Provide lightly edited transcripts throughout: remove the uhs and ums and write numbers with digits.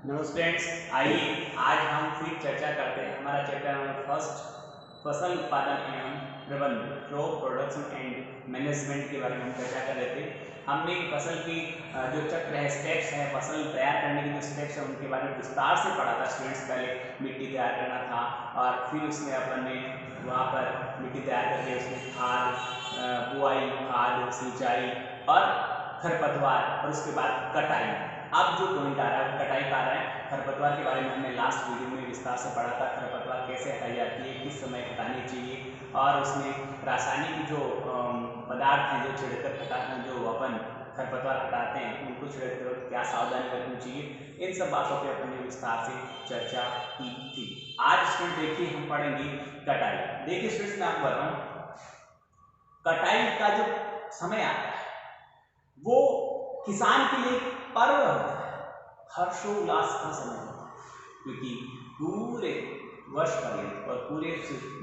नमस्ते फ्रेंड्स, आइए आज हम फिर चर्चा करते हैं हमारा चैप्टर नंबर फर्स्ट फसल उत्पादन एवं प्रबंधन क्रॉप प्रोडक्शन एंड मैनेजमेंट के बारे में हम चर्चा कर रहे थे। हमने फसल की जो चक्र है, स्टेप्स हैं, फसल तैयार करने के जो स्टेप्स हैं उनके बारे में विस्तार से पढ़ा था स्टूडेंट्स। पहले मिट्टी तैयार करना था और फिर उसमें अपन ने वहाँ पर मिट्टी तैयार करके उसमें खाद, बुआई, खाद, सिंचाई और खरपतवार और उसके बाद कटाई। अब जो पॉइंट आ रहा है वो कटाई का आ रहा है। खरपतवार के बारे में हमने लास्ट वीडियो में विस्तार से पढ़ा था, खरपतवार कैसे हटाई जाती है, किस समय हटानी चाहिए और उसमें रासायनिक जो पदार्थ हैं जो छिड़कर हटाते हैं, जो अपन खरपतवार हटाते हैं उनको छिड़कते वक्त क्या सावधानी रखनी चाहिए, इन सब बातों पर अपन ने विस्तार से चर्चा की थी। आज स्टूडेंट देखिए हम पढ़ेंगे कटाई। देखिए स्टूडेंट्स, मैं आपको बताऊँ, कटाई का जो समय आता है वो किसान के लिए पर्व होता है, हर्षोल्लास का समय होता है, क्योंकि पूरे वर्ष पर्यंत और पूरे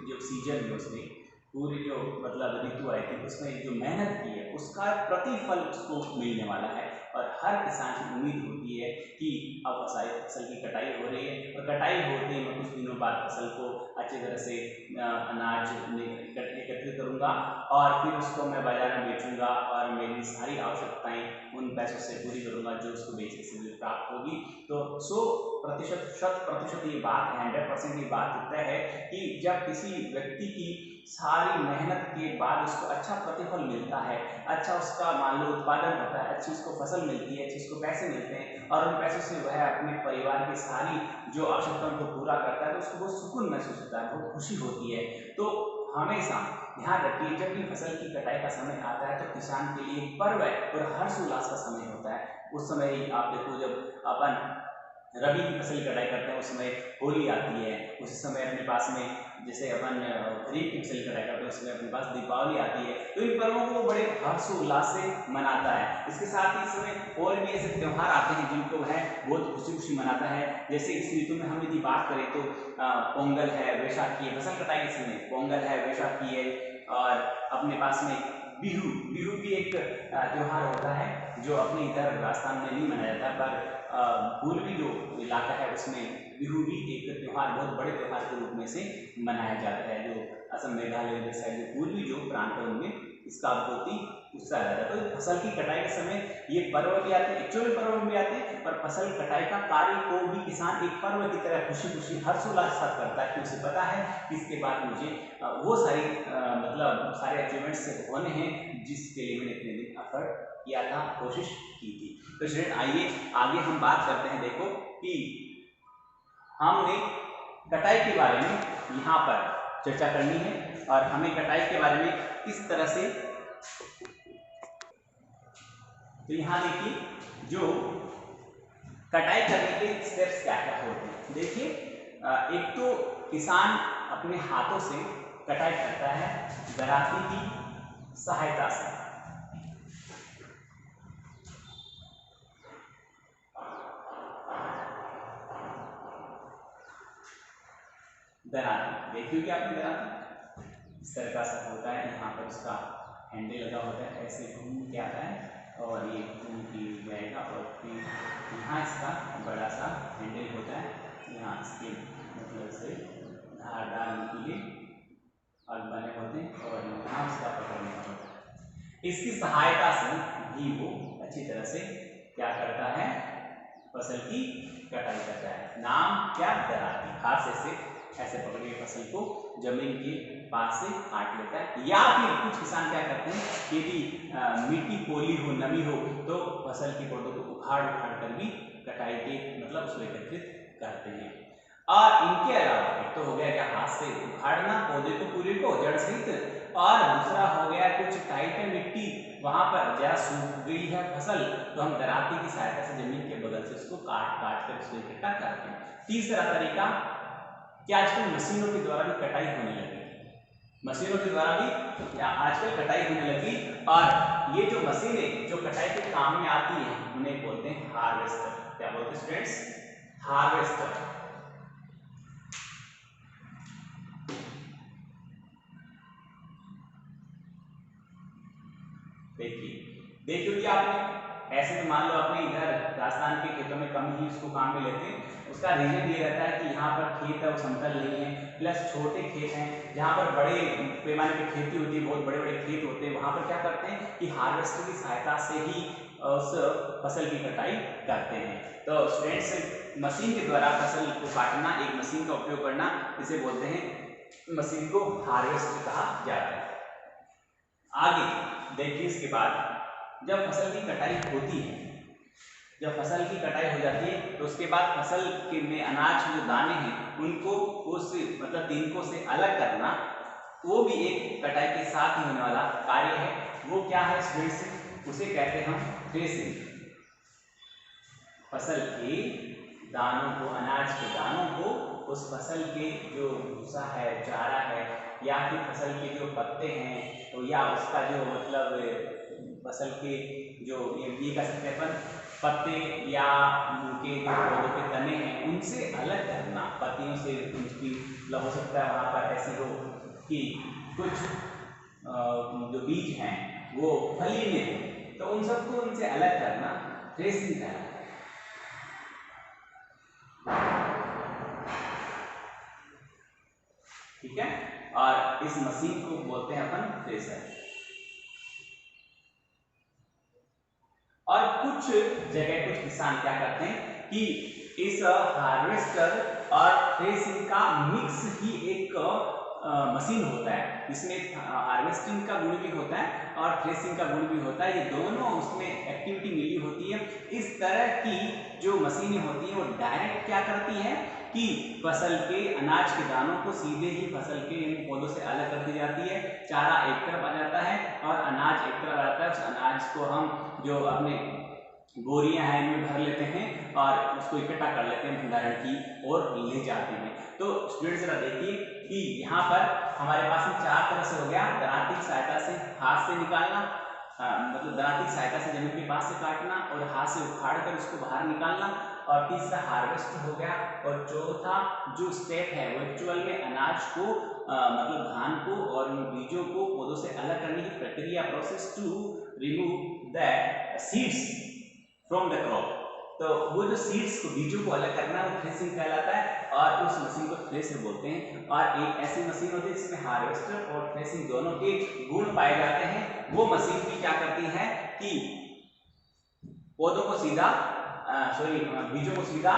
जो सीजन में उसने पूरी जो मतलब ऋतु आई थी उसमें जो मेहनत की है उसका प्रतिफल उसको मिलने वाला है। और हर किसान की उम्मीद होती है कि अब फसल की कटाई हो रही है और कटाई होते ही मैं कुछ दिनों बाद फसल को अच्छी तरह से अनाज एकत्रित करूँगा और फिर उसको मैं बाजार में बेचूंगा और मेरी सारी आवश्यकताएं उन पैसों से पूरी करूंगा जो उसको बेचने से मुझे प्राप्त होगी। तो 100%, 100% ये बात है, 100% ये बात तय है कि जब किसी व्यक्ति की सारी मेहनत के बाद उसको अच्छा प्रतिफल मिलता है, अच्छा उसका मान लो उत्पादन होता है, अच्छी उसको फसल मिलती है, अच्छी उसको पैसे मिलते हैं और उन पैसों से वह अपने परिवार की सारी जो आवश्यकताओं को पूरा करता है तो उसको बहुत सुकून महसूस होता है, बहुत खुशी होती है। तो हमेशा ध्यान रखिए, जब भी फसल की कटाई का समय आता है तो किसान के लिए पर्व है और हर्षोल्लास का समय होता है। उस समय ही आप देखो, जब अपन रबी की फसल की कटाई करते हैं उस समय होली आती है, उसी समय अपने पास में जैसे अपन खरीफ की फसल की कटाई करते हैं उस समय अपने पास दीपावली आती है। तो इन पर्वों को बड़े हर्षोल्लास से मनाता है। इसके साथ ही इस समय और भी ऐसे त्यौहार आते हैं जिनको वह बहुत खुशी खुशी मनाता है। जैसे इस ऋतु में हम यदि बात करें तो पोंगल है, वैशाखी है, फसल कटाई के समय पोंगल है, वैशाखी है और अपने पास में बिहू बिहू भी एक त्यौहार होता है जो अपने इधर राजस्थान में नहीं मनाया जाता, पर पूर्वी जो इलाका है उसमें बिहू भी एक त्यौहार बहुत बड़े त्यौहार के रूप में से मनाया जाता है। जो असम, मेघालय जैसा जो पूर्वी जो प्रांत है उनमें इसका बहुत ही उत्साह रहता है। तो फसल की कटाई के समय ये पर्व भी आते हैं, एक्चुअली पर्व भी आते हैं, पर फसल कटाई का कार्य को भी किसान एक पर्व की तरह खुशी खुशी हर्षोल्लास के साथ करता है, क्योंकि उसे पता है कि इसके बाद मुझे वो सारी मतलब सारे अचीवमेंट्स होने हैं जिसके लिए मैंने इतने दिन एफर्ट किया था, कोशिश की थी। तो स्टूडेंट आइए आगे हम बात करते हैं। देखो कि हमने कटाई के बारे में यहाँ पर चर्चा करनी है और हमें कटाई के बारे में किस तरह से, तो यहाँ देखिए जो कटाई करने के स्टेप्स क्या क्या होते हैं। देखिए एक तो किसान अपने हाथों से कटाई करता है दराती की सहायता से। दराती देखिए कि आपने दराती इस तरह का सब होता है, यहाँ पर इसका हैंडल लगा होता है, ऐसे घूम के आता है और ये घूम के जाएगा और फिर यहाँ इसका बड़ा सा हैंडल होता है, यहाँ इसके मतलब से धार डालने के लिए और बने होते हैं और यहाँ इसका पकड़ने का होता है। इसकी सहायता से भी वो अच्छी तरह से क्या करता है, फसल की कटाई करता है। नाम क्या, दराती। हाथ से ऐसे पकड़ के फसल को जमीन के पास से काट लेता है। या फिर कुछ किसान क्या करते हैं, यदि मिट्टी पोली हो, नमी हो तो फसल की पौधों को उखाड़ कर भी कटाई के मतलब उसको एकत्रित करते हैं। और इनके अलावा एक तो हो गया क्या, हाथ से उखाड़ना पौधे को पूरे को जड़ सहित, और दूसरा हो गया कुछ टाइट है मिट्टी, वहां पर जरा सूख गई है फसल तो हम दराती की सहायता से जमीन के बगल से उसको काट काट कर उसको इकट्ठा करते हैं। तीसरा तरीका कि आजकल मशीनों के द्वारा भी कटाई होने लगी, मशीनों के द्वारा भी आजकल कटाई होने लगी और ये जो मशीनें जो कटाई के काम में आती है उन्हें बोलते हैं हार्वेस्टर। क्या बोलते हैं स्टूडेंट्स, हार्वेस्टर। देखिए देखिए कि आपने ऐसे तो मान लो अपने इधर राजस्थान के खेतों में कम ही उसको काम में लेते हैं। उसका रीजन ये रहता है कि यहाँ पर खेत है वो समतल नहीं है, प्लस छोटे खेत हैं। जहाँ पर बड़े पैमाने पर खेती होती है, बहुत बड़े बड़े खेत होते हैं, वहाँ पर क्या करते हैं कि हार्वेस्टर की सहायता से ही उस फसल की कटाई करते हैं। तो स्टूडेंट्स, मशीन के द्वारा फसल को काटना, एक मशीन का उपयोग करना, इसे बोलते हैं, मशीन को हार्वेस्टर कहा जाता है। आगे देखिए, इसके बाद जब फसल की कटाई होती है, जब फसल की कटाई हो जाती है तो उसके बाद फसल के में अनाज के जो दाने हैं उनको उस मतलब तिनकों से अलग करना, वो भी एक कटाई के साथ ही होने वाला कार्य है। वो क्या है स्टूडेंट्स, उसे कहते हैं हम थ्रेसिंग। फसल के दानों को, अनाज के दानों को उस फसल के जो भूसा है, चारा है, या फिर फसल के जो पत्ते हैं, तो या उसका जो मतलब फसल के जो ये कह सकते हैं अपन पत्ते या उनके जो पौधों के तने हैं उनसे अलग करना, पत्तियों से उनकी मतलब हो सकता है वहाँ पर ऐसी हो कि कुछ जो बीज हैं वो फली में हो, तो उन सबको उनसे अलग करना थ्रेसिंग कहलाता है। ठीक है, और इस मशीन को बोलते हैं अपन थ्रेसर। और कुछ जगह कुछ किसान क्या करते हैं कि इस हार्वेस्टर और थ्रेसिंग का मिक्स ही एक मशीन होता है, जिसमें हार्वेस्टिंग का गुण भी होता है और थ्रेसिंग का गुण भी होता है। ये दोनों उसमें एक्टिविटी मिली होती है। इस तरह की जो मशीनें होती हैं वो डायरेक्ट क्या करती है कि फसल के अनाज के दानों को सीधे ही फसल के इन पौधों से अलग कर दी जाती है। चारा एक तरफ आ जाता है और अनाज एक तरफ आता है। उस अनाज को हम जो अपने बोरियां हैं इनमें भर लेते हैं और उसको इकट्ठा कर लेते हैं, भंडारण की ओर ले जाते हैं। तो स्टूडेंट जरा देखिए कि यहाँ पर हमारे पास में चार तरह से हो गया, दरांती की सहायता से हाथ से निकालना, मतलब दरांती की सहायता से जमीन के पास से काटना और हाथ से उखाड़ कर उसको बाहर निकालना, और तीसरा हार्वेस्ट हो गया, और चौथा जो स्टेप है वो एक्चुअल में अनाज को मतलब धान को और उन बीजों को पौधों से अलग करने की प्रक्रिया, process to remove the seeds from the crop. तो वो जो सीड्स को, बीजों को अलग करना, वो थ्रेसिंग कहलाता है और उस मशीन को थ्रेसर बोलते हैं। और एक ऐसी मशीन होती है जिसमें हार्वेस्टर और थ्रेसिंग दोनों के गुण पाए जाते हैं। वो मशीन भी क्या करती है कि पौधों को सीधा बीजों को सीधा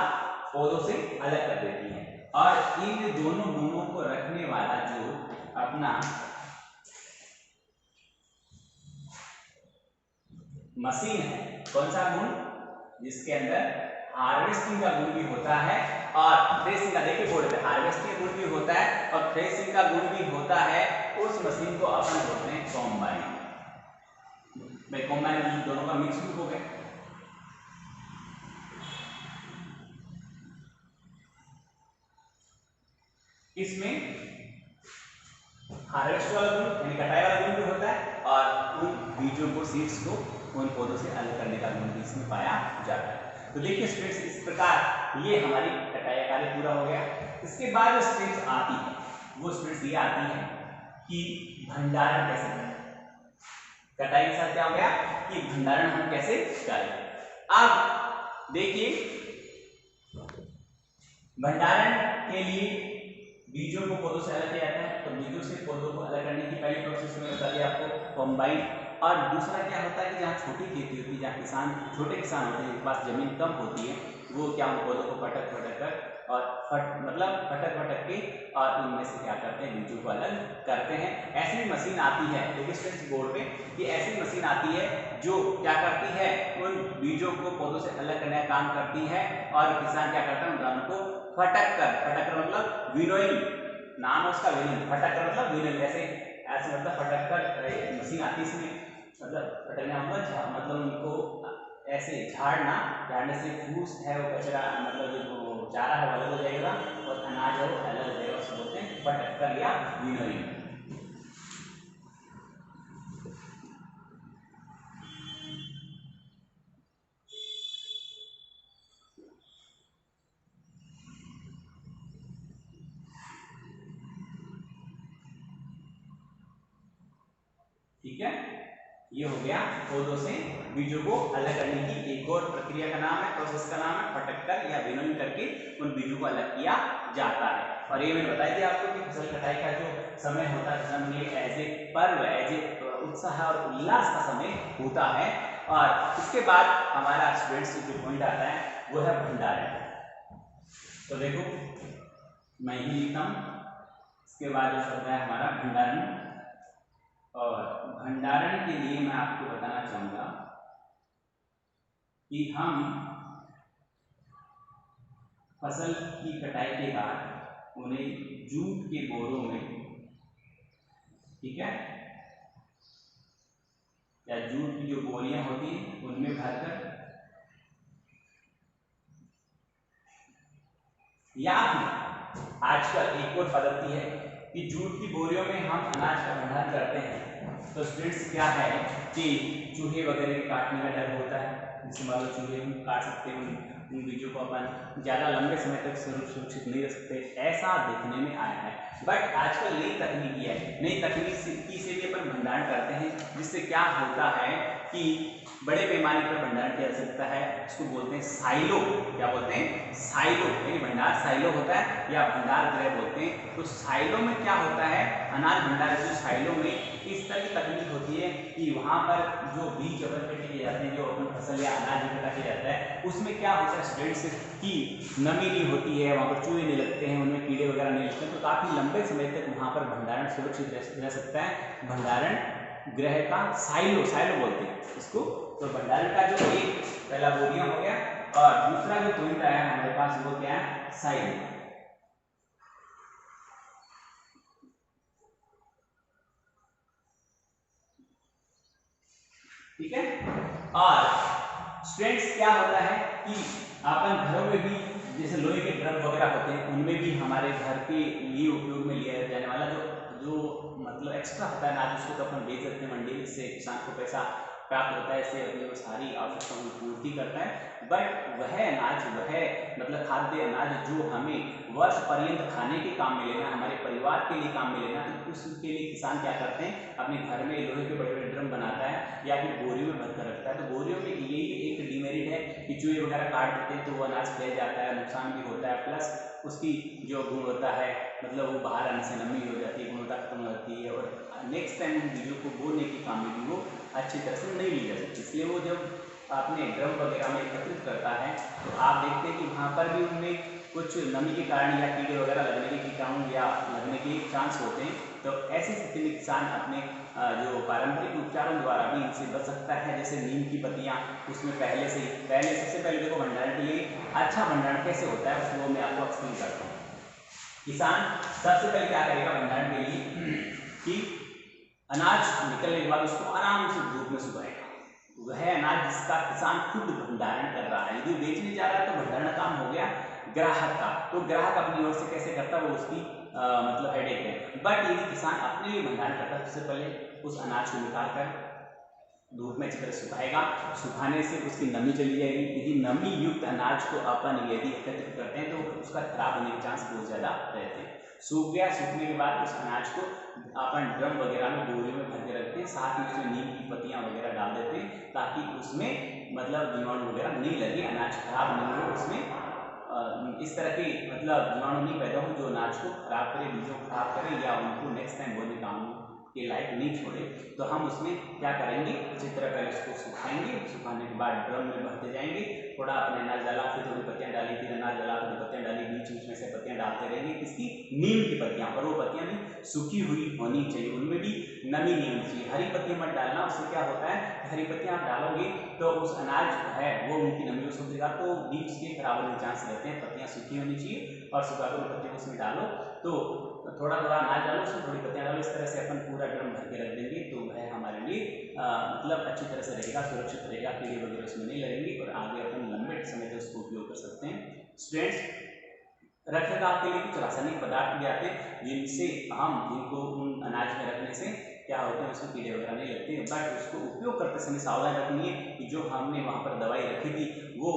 पौधों से अलग कर देती है। और इन दोनों गुणों को रखने वाला जो अपना मशीन है, कौन सा गुण, जिसके अंदर हार्वेस्टिंग का गुण भी होता है और थ्रेसिंग का, देखिए बोर्ड पे हार्वेस्टिंग का गुण भी होता है और थ्रेसिंग का गुण भी होता है, उस मशीन को अपन बोलते हैं कॉम्बाइन। भाई कॉम्बाइन दोनों का मिक्स हो गया। इसमें हार्वेस्ट वाला गुण यानी कटाई वाला गुण भी होता है और उन बीजों को, सीड्स को उन पौधों से अलग करने का गुण भी इसमें पाया जाता है। तो देखिए स्टूडेंट्स, इस प्रकार ये हमारी कटाई का कार्य पूरा हो गया। इसके बाद जो स्टेप्स आती है वो स्टूडेंट्स ये आती है कि भंडारण कैसे करें। कटाई के साथ क्या हो गया कि भंडारण हम कैसे करें। अब देखिए, भंडारण के लिए बीजों को पौधों से अलग किया जाता है। तो बीजों से पौधों को अलग करने की पहली प्रोसेस में बता दिया आपको, कॉम्बाइन। और दूसरा क्या होता है कि जहाँ छोटी खेती होती है, जहाँ किसान, छोटे किसान होते हैं जिनके पास जमीन कम होती है, वो क्या उन पौधों को पटक कर और फटक के और उनमें से क्या करते हैं, बीजों को अलग करते हैं। ऐसी मशीन आती है, देखिए स्टूडेंट्स बोर्ड पे, कि ऐसी मशीन आती है जो क्या करती है, उन बीजों को पौधों से अलग करने का काम करती है और किसान क्या करता है, उन दानों को फटक कर मतलब विनोइंग, नाम है उसका विनोइंग, फटक कर मतलब विनोइंग, ऐसे मतलब फटक कर मशीन आती है इसमें, मतलब फटकना मतलब उनको ऐसे झाड़ने से फूस है वो कचरा, मतलब जो चारा है वो अलग हो जाएगा और अनाज है वो अलग हो जाएगा, उसको बोलते हैं फटक कर या विनोइंग। ठीक है, ये हो गया पौधों से बीजों को अलग करने की एक और प्रक्रिया का नाम है, प्रोसेस का नाम है फटक कर या विनोइंग करके उन बीजों को अलग किया जाता है। और ये मैंने बताया दिया आपको कि फसल कटाई का जो समय होता है किसान के लिए एज ए पर्व, एज ए उत्साह और उल्लास का समय होता है। और इसके बाद हमारा स्टूडेंट्स जो पॉइंट आता है वो है भंडारण। तो देखो मैं ही लिखता हूँ, इसके बाद जो शब्द है हमारा भंडारण। और भंडारण के लिए मैं आपको बताना चाहूंगा कि हम फसल की कटाई के बाद उन्हें जूट के बोरों में, ठीक है, या जूट की जो बोरियां होती हैं उनमें भरकर, या फिर आजकल एक और पद्धति है कि जूट की बोरियों में हम अनाज का भंडारण करते हैं। तो स्टूडेंट्स क्या है कि चूहे वगैरह के काटने का डर होता है, जैसे मान लो चूहे हम काट सकते हैं, उन बीजों को अपन ज़्यादा लंबे समय तक सुरक्षित नहीं रख सकते, ऐसा देखने में आया है। बट आजकल नई तकनीकी है, नई तकनीकी से भी अपन भंडारण करते हैं, जिससे क्या होता है कि बड़े पैमाने पर भंडारण किया जा सकता है। इसको बोलते हैं साइलो। क्या बोलते हैं? साइलो, यानी भंडार साइलो होता है या भंडार गृह बोलते हैं। तो साइलो में क्या होता है, अनाज भंडार जो साइलो में इस तरह की तकनीक होती है कि वहाँ पर जो बीज इकट्ठे किए जाते हैं, जो अपन फसल या अनाज इकट्ठा किया जाता है, उसमें क्या होता है स्टूडेंट्स की नमी नहीं होती है, वहाँ पर चूहे नहीं लगते हैं, उनमें कीड़े वगैरह नहीं लगते हैं, तो काफ़ी लंबे समय तक वहाँ पर भंडारण सुरक्षित रह सकता है। भंडारण गृह का साइलो, साइलो बोलते हैं इसको। तो भंडारण का जो एक पहला बोरियां हो गया, और दूसरा जो पॉइंट आया हमारे पास वो क्या है, साइलो। ठीक है। और स्टूडेंट्स क्या होता है कि अपन घरों में भी जैसे लोहे के ड्रम वगैरह होते हैं, उनमें भी हमारे घर के लिए उपयोग में लिया जाने वाला जो मतलब एक्स्ट्रा होता है अनाज, उसको तो अपन बेच सकते हैं मंडी से, किसान को पैसा प्राप्त होता है, इससे अपनी वो सारी आवश्यकताओं की पूर्ति करता है। बट वह अनाज, वह मतलब खाद्य अनाज जो हमें वर्ष पर्यंत खाने के काम में लेना, हमारे परिवार के लिए काम में लेना, तो उसके लिए किसान क्या करते हैं, अपने घर में लोहे के बड़े बड़े ड्रम बनाता है या फिर बोरियों में भरकर रखता है। तो बोरियों में यही एक डिमेरिट है कि चूहे वगैरह काट देते हैं तो वो अनाज फैल जाता है, नुकसान भी होता है, प्लस उसकी जो गुणवत्ता है मतलब वो बाहर आने से नमी हो जाती है, गुणवत्ता खत्म हो जाती है, और नेक्स्ट टाइम उन बीजों को बोने के काम में भी वो अच्छी तरह से नहीं ली जा सकती। इसलिए वो जब अपने ड्रम वगैरह में एकत्रित करता है तो आप देखते हैं कि वहाँ पर भी उनमें कुछ नमी के कारण या कीड़े वगैरह लगने के कीटाणु या लगने के चांस होते हैं। तो ऐसी स्थिति में किसान अपने जो पारंपरिक उपचारों द्वारा भी इनसे बच सकता है, जैसे नीम की पत्तियाँ उसमें पहले सबसे पहले देखो भंडारण के लिए अच्छा भंडारण कैसे होता है उसको मैं आपको एक्सप्लेन करता हूँ। किसान सबसे पहले क्या करेगा भंडारण के लिए कि अनाज निकलने के बाद उसको आराम से धूप में सुखाएगा। वह अनाज जिसका किसान खुद भंडारण कर रहा है, यदि बेचने जा रहा है तो भंडारण काम हो गया ग्राहक का, तो ग्राहक अपनी ओर से कैसे करता है वो उसकी मतलब हेडेक है। बट यदि किसान अपने लिए भंडारण करता है, सबसे पहले उस अनाज को निकाल कर धूप में अच्छी तरह सुखाएगा, सुखाने से उसकी नमी चली जाएगी। यदि नमी युक्त अनाज को अपन यदि एकत्रित करते हैं तो उसका खराब होने के चांस बहुत ज़्यादा रहते हैं। सूख गया, सूखने के बाद उस अनाज को अपन ड्रम वगैरह में बोरियों में भर के रखते हैं, साथ में उसमें नीम की पत्तियां वगैरह डाल देते हैं ताकि उसमें मतलब जीवाणु वगैरह नहीं लगे, अनाज खराब नहीं हो, उसमें इस तरह के मतलब जीवाणु नहीं पैदा हो जो अनाज को खराब करे, बीजों को खराब करे या उनको नेक्स्ट टाइम बोने काम के लायक नहीं छोड़े। तो हम उसमें क्या करेंगे, अच्छी तरह पहले उसको सुखाएंगे, सुखाने के बाद ड्रम में भरते जाएंगे, थोड़ा अपने अनाज डाला, फिर थोड़ी पत्तियां डाली, फिर अनाज डाला, थोड़ी पत्तियां डाली, बीच बीच में से पत्तियां डालते रहेंगे। किसकी? नीम की पत्तियां, और वो पत्तियां भी सूखी हुई होनी चाहिए, उनमें भी नमी नहीं होनी चाहिए। हरी पत्तियां मत डालना, उससे क्या होता है हरी पत्तियां आप डालोगे तो उस अनाज है वो उनकी नमी को सूख देगा, तो बीज के खराब होने के चांस रहते हैं। पत्तियां सूखी होनी चाहिए और सुखाकर पत्तियों को उसमें डालो, तो थोड़ा थोड़ा अनाज डालो, उसमें थोड़ी पत्तियां डालो, इस तरह से अपन पूरा ड्रम भर के रख देंगे तो वह हमारे लिए मतलब अच्छी तरह से रहेगा, सुरक्षित रहेगा, कीड़े वगैरह उसमें नहीं लगेंगे और आगे अपन लंबे समय तक उसको उपयोग कर सकते हैं। स्टूडेंट्स, रखरखाव के लिए कुछ रासायनिक पदार्थ भी आते हैं जिनको उन अनाज में रखने से क्या होते हैं, उसमें कीड़े वगैरह नहीं लगते हैं। बट उसको उपयोग करते समय सावधान रखनी है कि जो हमने वहाँ पर दवाई रखी थी वो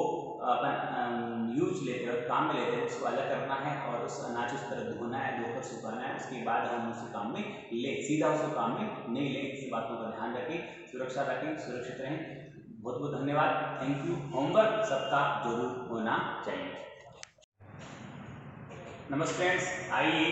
अपन यूज लेते हैं, काम में लेते हैं, उसको अलग करना है और उस अनाज उस तरह धोना है, धोकर सुखाना है, उसके बाद हम उसे काम में ले, सीधा उसको काम में नहीं लें। इस बातों का ध्यान रखें, सुरक्षा रखें, सुरक्षित रहें। बहुत बहुत धन्यवाद, थैंक यू। होमवर्क सबका जरूर होना चाहिए। नमस्ते फ्रेंड्स, आइए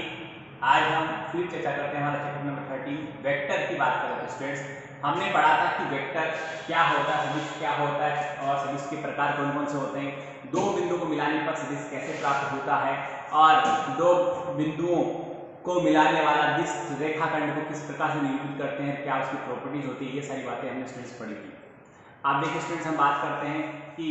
आज हम फिर चर्चा करते हैं हमारा चैप्टर नंबर 13 वेक्टर की बात करें। स्टूडेंट्स, हमने पढ़ा था कि वेक्टर क्या होता है, सदिश क्या होता है और सदिश के प्रकार कौन कौन से होते हैं, दो बिंदुओं को मिलाने पर सदिश कैसे प्राप्त होता है और दो बिंदुओं को मिलाने वाला जिस रेखाखंड को किस प्रकार से निरूपित करते हैं, क्या उसकी प्रॉपर्टीज होती है, ये सारी बातें हमने स्टूडेंट्स पढ़ी थी। आप देखिए स्टूडेंट्स, हम बात करते हैं कि